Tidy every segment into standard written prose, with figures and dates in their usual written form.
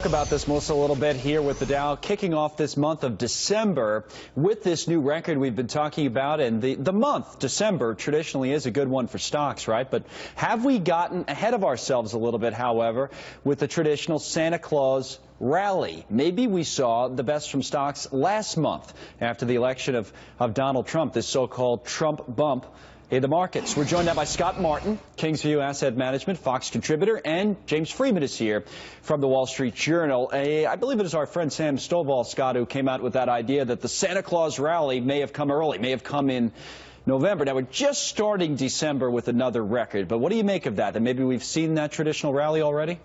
About this, Melissa, a little bit here with the Dow kicking off this month of December with this new record we've been talking about. And the month, December, traditionally is a good one for stocks, right? But have we gotten ahead of ourselves a little bit, however, with the traditional Santa Claus rally? Maybe we saw the best from stocks last month after the election of Donald Trump, this so-called Trump bump in the markets. We're joined now by Scott Martin, Kingsview Asset Management, Fox contributor, and James Freeman is here from the Wall Street Journal. I believe it is our friend Sam Stovall, Scott, who came out with that idea that the Santa Claus rally may have come early, may have come in November. Now, we're just starting December with another record, but what do you make of that? That maybe we've seen that traditional rally already?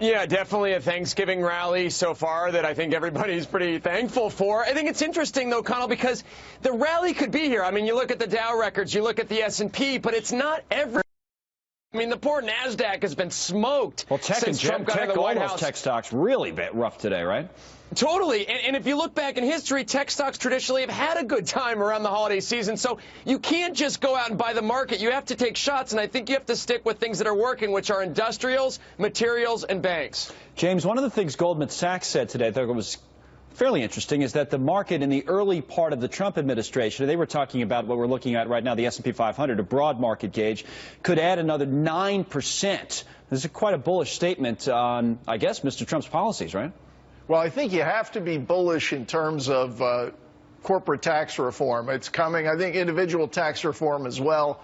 Yeah, definitely a Thanksgiving rally so far that I think everybody's pretty thankful for. I think it's interesting, though, Connell, because the rally could be here. I mean, you look at the Dow records, you look at the S&P, but it's not every. I mean, the poor NASDAQ has been smoked since Trump got into the White House. Tech stocks really rough today, right? Totally. And if you look back in history, tech stocks traditionally have had a good time around the holiday season. So you can't just go out and buy the market. You have to take shots. And I think you have to stick with things that are working, which are industrials, materials, and banks. James, one of the things Goldman Sachs said today, I thought it was fairly interesting, is that the market in the early part of the Trump administration, they were talking about what we're looking at right now, the S&P 500, a broad market gauge, could add another 9%. This is quite a bullish statement on, I guess, Mr. Trump's policies, right? Well, I think you have to be bullish in terms of corporate tax reform. It's coming. I think individual tax reform as well.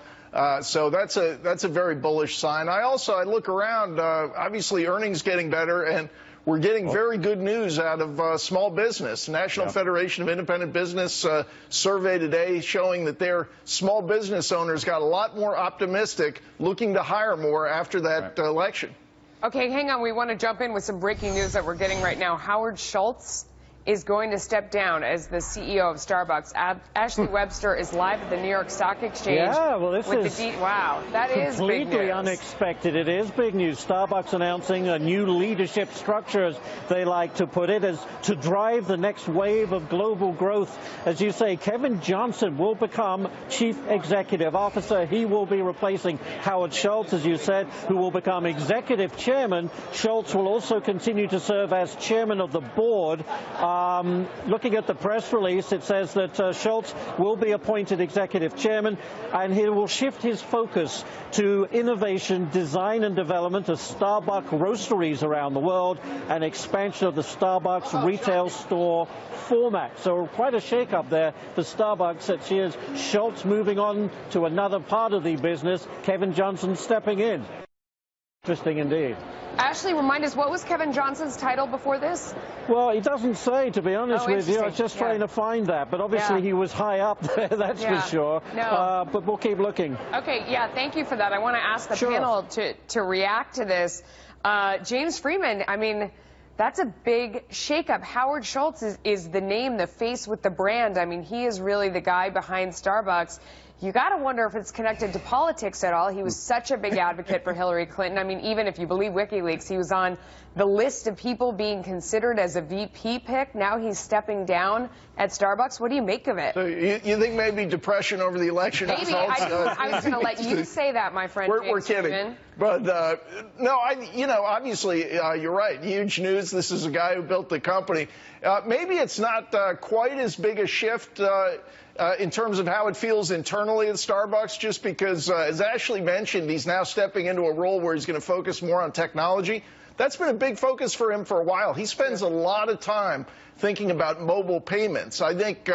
So that's a very bullish sign. I look around, obviously earnings getting better, and we're getting very good news out of small business. National Federation of Independent Business survey today showing that their small business owners got a lot more optimistic, looking to hire more after that election. Okay, hang on. We want to jump in with some breaking news that we're getting right now. Howard Schultz is going to step down as the CEO of Starbucks. Ashley Webster is live at the New York Stock Exchange. Yeah, well, this is wow, that is big completely news. Unexpected. It is big news. Starbucks announcing a new leadership structure, as they like to put it, as to drive the next wave of global growth. As you say, Kevin Johnson will become Chief Executive Officer. He will be replacing Howard Schultz, as you said, who will become Executive Chairman. Schultz will also continue to serve as Chairman of the Board. Looking at the press release, it says that Schultz will be appointed Executive Chairman, and he will shift his focus to innovation, design and development of Starbucks roasteries around the world, and expansion of the Starbucks retail store format. So quite a shake-up there for Starbucks. That year's Schultz moving on to another part of the business, Kevin Johnson stepping in. Interesting indeed. Ashley, remind us, what was Kevin Johnson's title before this? Well, he doesn't say, to be honest with you. I was just trying to find that. But obviously he was high up there, that's for sure. No. But we'll keep looking. Okay, yeah, thank you for that. I want to ask the panel to react to this. James Freeman, I mean, that's a big shakeup. Howard Schultz is the name, the face with the brand. I mean, he is really the guy behind Starbucks. You got to wonder if it's connected to politics at all. He was such a big advocate for Hillary Clinton. I mean, even if you believe WikiLeaks, he was on the list of people being considered as a VP pick. Now he's stepping down at Starbucks. What do you make of it? So you think maybe depression over the election results? Maybe. I was going to let you say that, my friend. We're kidding. But, no, obviously, you're right. Huge news. This is a guy who built the company. Maybe it's not quite as big a shift in terms of how it feels internally at Starbucks, just because, as Ashley mentioned, he's now stepping into a role where he's going to focus more on technology. That's been a big focus for him for a while. He spends a lot of time thinking about mobile payments. I think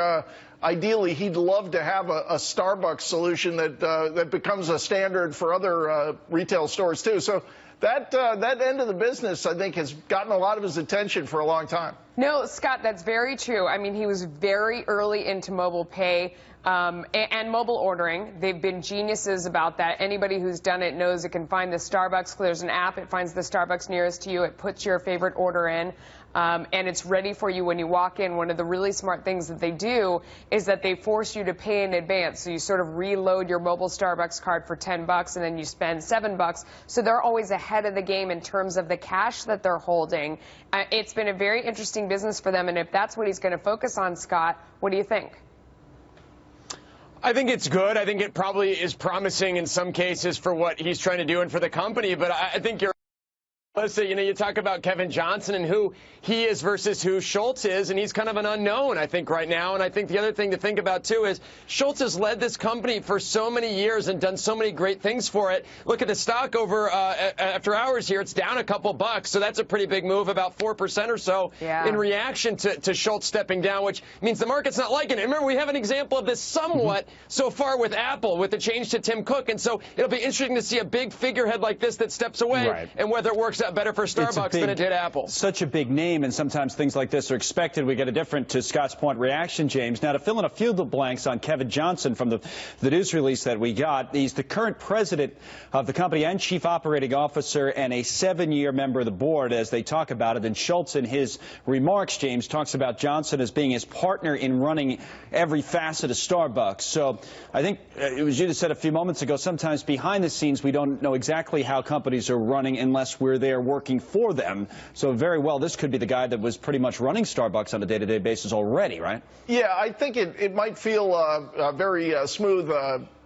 ideally he'd love to have a Starbucks solution that becomes a standard for other retail stores too. So that end of the business, I think, has gotten a lot of his attention for a long time. No, Scott, that's very true. I mean, he was very early into mobile pay and mobile ordering. They've been geniuses about that. Anybody who's done it knows it can find the Starbucks. There's an app. It finds the Starbucks nearest to you. It puts your favorite order in. And it's ready for you when you walk in. One of the really smart things that they do is that they force you to pay in advance. So you sort of reload your mobile Starbucks card for $10 and then you spend $7. So they're always ahead of the game in terms of the cash that they're holding. It's been a very interesting business for them. And if that's what he's going to focus on, Scott, what do you think? I think it's good. I think it probably is promising in some cases for what he's trying to do and for the company. But I think you're Listen, you talk about Kevin Johnson and who he is versus who Schultz is, and he's kind of an unknown, I think, right now. And I think the other thing to think about, too, is Schultz has led this company for so many years and done so many great things for it. Look at the stock over after hours here. It's down a couple bucks, so that's a pretty big move, about 4% or so in reaction to Schultz stepping down, which means the market's not liking it. Remember, we have an example of this somewhat so far with Apple, with the change to Tim Cook. And so it'll be interesting to see a big figurehead like this that steps away and whether it works out better for Starbucks than it did Apple. Such a big name, and sometimes things like this are expected. We get a different, to Scott's point, reaction, James. Now, to fill in a few of the blanks on Kevin Johnson from the news release that we got, he's the current president of the company and chief operating officer and a 7-year member of the board, as they talk about it. And Schultz, in his remarks, James, talks about Johnson as being his partner in running every facet of Starbucks. So I think it was you that said a few moments ago, sometimes behind the scenes we don't know exactly how companies are running unless we're there working for them. So very well, this could be the guy that was pretty much running Starbucks on a day-to-day basis already, right? Yeah, I think it might feel very smooth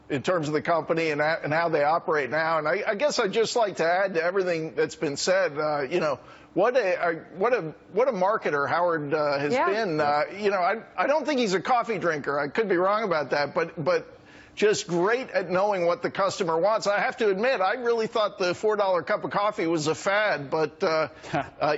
in terms of the company and how they operate now. And I guess I'd just like to add to everything that's been said, what a marketer Howard has been. I don't think he's a coffee drinker. I could be wrong about that, but just great at knowing what the customer wants. I have to admit, I really thought the $4 cup of coffee was a fad, but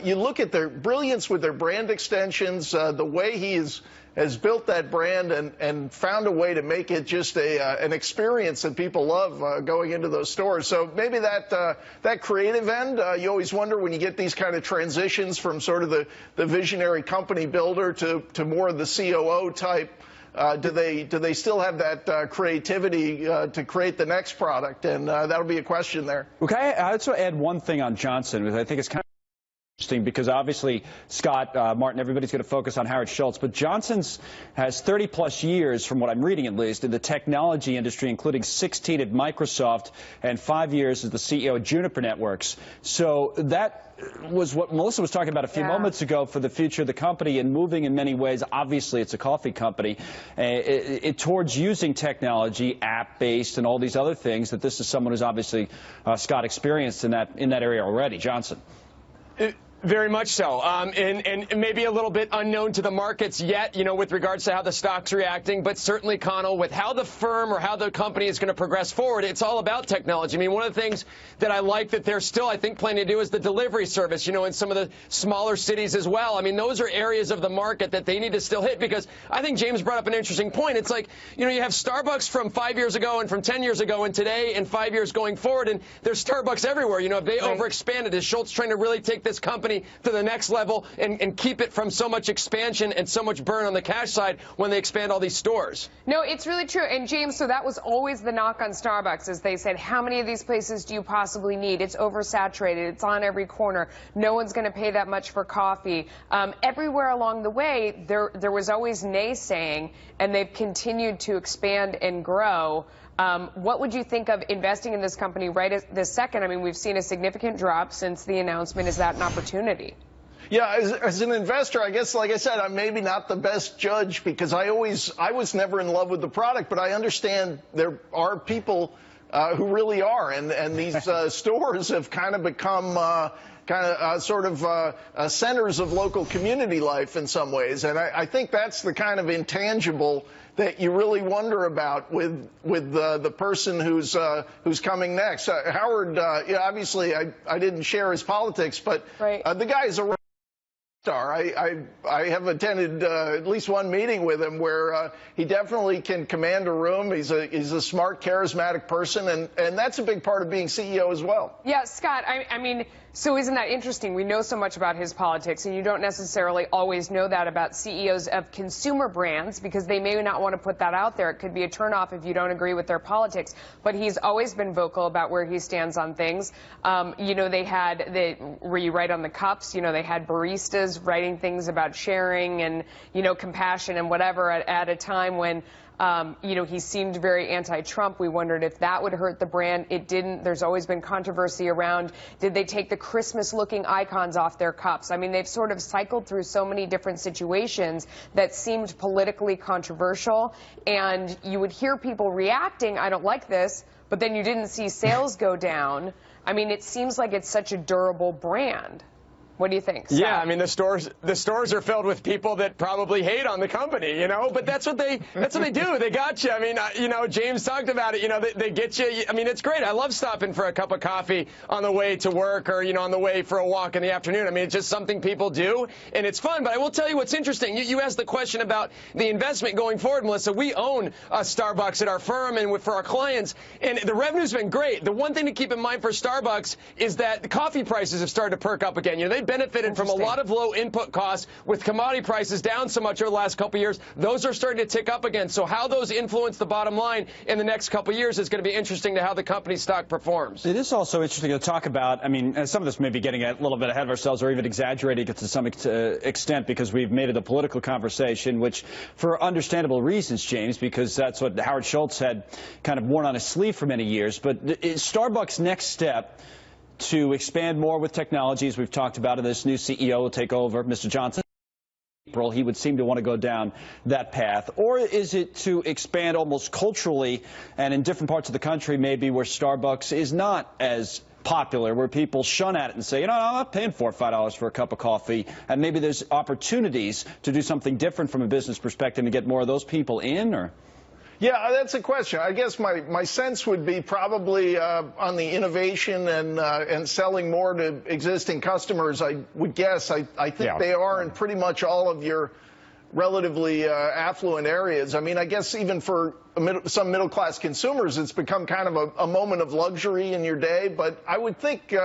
you look at their brilliance with their brand extensions, the way he has built that brand and found a way to make it just an experience that people love going into those stores. So maybe that creative end, you always wonder when you get these kind of transitions from sort of the visionary company builder to more of the COO type. Do they still have that creativity to create the next product? And that'll be a question there. Okay, I'd also add one thing on Johnson, because I think it's kind of interesting, because obviously Scott, Martin, everybody's going to focus on Howard Schultz, but Johnson's has 30-plus years, from what I'm reading at least, in the technology industry, including 16 at Microsoft and 5 years as the CEO of Juniper Networks. So that was what Melissa was talking about a few moments ago for the future of the company, and moving in many ways. Obviously, it's a coffee company, towards using technology, app-based, and all these other things. That this is someone who's obviously Scott experienced in that area already. Johnson. Very much so, and maybe a little bit unknown to the markets yet, with regards to how the stock's reacting, but certainly, Connell, with how the firm or how the company is going to progress forward, it's all about technology. I mean, one of the things that I like that they're still, I think, planning to do is the delivery service, in some of the smaller cities as well. I mean, those are areas of the market that they need to still hit, because I think James brought up an interesting point. It's like, you have Starbucks from 5 years ago and from 10 years ago and today and 5 years going forward, and there's Starbucks everywhere. If they overexpanded, is Schultz trying to really take this company to the next level and keep it from so much expansion and so much burn on the cash side when they expand all these stores? No, it's really true. And James, so that was always the knock on Starbucks, as they said, how many of these places do you possibly need? It's oversaturated. It's on every corner. No one's going to pay that much for coffee. Everywhere along the way, there was always naysaying, and they've continued to expand and grow. What would you think of investing in this company right this second? I mean, we've seen a significant drop since the announcement. Is that an opportunity? Yeah, as an investor, I guess, like I said, I'm maybe not the best judge, because I was never in love with the product, but I understand there are people who really are, and these stores have kind of become centers of local community life in some ways, and I think that's the kind of intangible that you really wonder about with the person who's coming next. Howard, obviously I didn't share his politics, but the guy is a star. I have attended at least one meeting with him where he definitely can command a room. He's a smart, charismatic person, and that's a big part of being CEO as well. Yeah, Scott, I mean, so isn't that interesting? We know so much about his politics, and you don't necessarily always know that about CEOs of consumer brands, because they may not want to put that out there. It could be a turnoff if you don't agree with their politics. But he's always been vocal about where he stands on things. They had, where you write on the cups, they had baristas writing things about sharing and, compassion and whatever at a time when he seemed very anti-Trump. We wondered if that would hurt the brand. It didn't. There's always been controversy around, did they take the Christmas-looking icons off their cups? I mean, they've sort of cycled through so many different situations that seemed politically controversial, and you would hear people reacting, I don't like this, but then you didn't see sales go down. I mean, it seems like it's such a durable brand. What do you think, Scott? Yeah, I mean, the stores are filled with people that probably hate on the company, you know, but that's what they do. They got you. I mean, you know, James talked about it. You know, they get you. I mean, it's great. I love stopping for a cup of coffee on the way to work or, you know, on the way for a walk in the afternoon. I mean, it's just something people do, and it's fun. But I will tell you what's interesting. You asked the question about the investment going forward, Melissa. We own Starbucks at our firm and for our clients, and the revenue's been great. The one thing to keep in mind for Starbucks is that the coffee prices have started to perk up again. You know, they benefited from a lot of low input costs with commodity prices down so much over the last couple of years. Those are starting to tick up again. So how those influence the bottom line in the next couple of years is going to be interesting to how the company's stock performs. It is also interesting to talk about. I mean, some of this may be getting a little bit ahead of ourselves or even exaggerating it to some extent because we've made it a political conversation, which for understandable reasons, James, because that's what Howard Schultz had kind of worn on his sleeve for many years. But is Starbucks' next step to expand more with technologies we've talked about, and this new CEO will take over, Mr. Johnson? April, he would seem to want to go down that path. Or is it to expand almost culturally and in different parts of the country, maybe where Starbucks is not as popular, where people shun at it and say, you know, I'm not paying $4 or $5 for a cup of coffee, and maybe there's opportunities to do something different from a business perspective and get more of those people in? Or yeah, that's a question. I guess my sense would be probably on the innovation and selling more to existing customers. I would guess. I think they are in pretty much all of your relatively affluent areas. I mean, I guess even for some middle-class consumers, it's become kind of a moment of luxury in your day. But I would think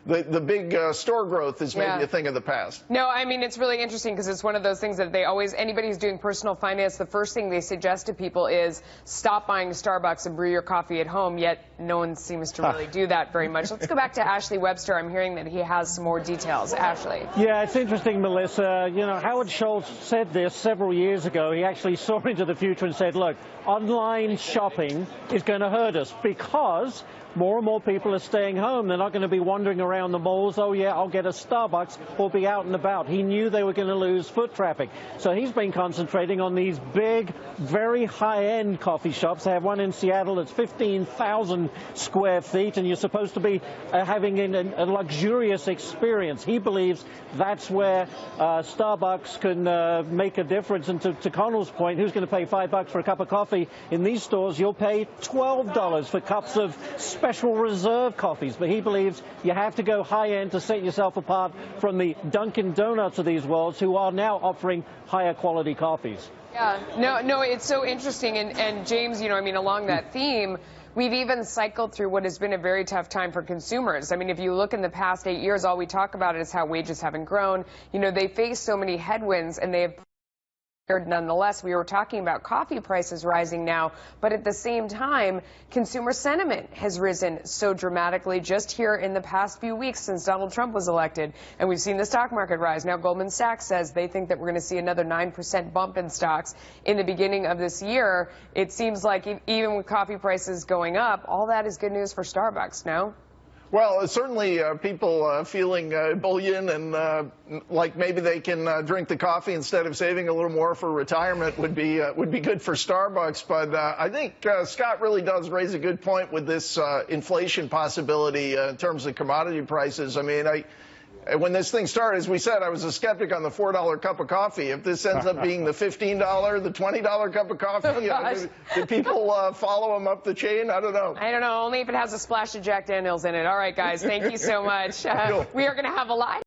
the big store growth is maybe a thing of the past. No, I mean, it's really interesting because it's one of those things that they always, anybody who's doing personal finance, the first thing they suggest to people is stop buying Starbucks and brew your coffee at home, yet no one seems to really do that very much. Let's go back to Ashley Webster. I'm hearing that he has some more details. Ashley. Yeah, it's interesting, Melissa. You know, Howard Schultz said this several years ago. He actually saw into the future and said, look, online shopping is going to hurt us because more and more people are staying home. They're not going to be wandering around the malls. Oh, yeah, I'll get a Starbucks or be out and about. He knew they were going to lose foot traffic. So he's been concentrating on these big, very high-end coffee shops. They have one in Seattle that's 15,000 square feet, and you're supposed to be having a luxurious experience. He believes that's where Starbucks can make a difference. And to Connell's point, who's going to pay $5 for a cup of coffee? In these stores, you'll pay $12 for cups of special reserve coffees. But he believes you have to go high-end to set yourself apart from the Dunkin' Donuts of these worlds, who are now offering higher quality coffees. Yeah, no, it's so interesting. And James, you know, I mean, along that theme, we've even cycled through what has been a very tough time for consumers. I mean, if you look in the past 8 years, all we talk about is how wages haven't grown. You know, they face so many headwinds, and they have nonetheless. We were talking about coffee prices rising now, but at the same time, consumer sentiment has risen so dramatically just here in the past few weeks since Donald Trump was elected. And we've seen the stock market rise. Now, Goldman Sachs says they think that we're going to see another 9% bump in stocks in the beginning of this year. It seems like even with coffee prices going up, all that is good news for Starbucks, no? Well, certainly people feeling bullion and like maybe they can drink the coffee instead of saving a little more for retirement would be good for Starbucks. But I think Scott really does raise a good point with this inflation possibility in terms of commodity prices. I mean, when this thing started, as we said, I was a skeptic on the $4 cup of coffee. If this ends up being the $15, the $20 cup of coffee, do people follow them up the chain? I don't know. I don't know. Only if it has a splash of Jack Daniels in it. All right, guys. Thank you so much. We are going to have a live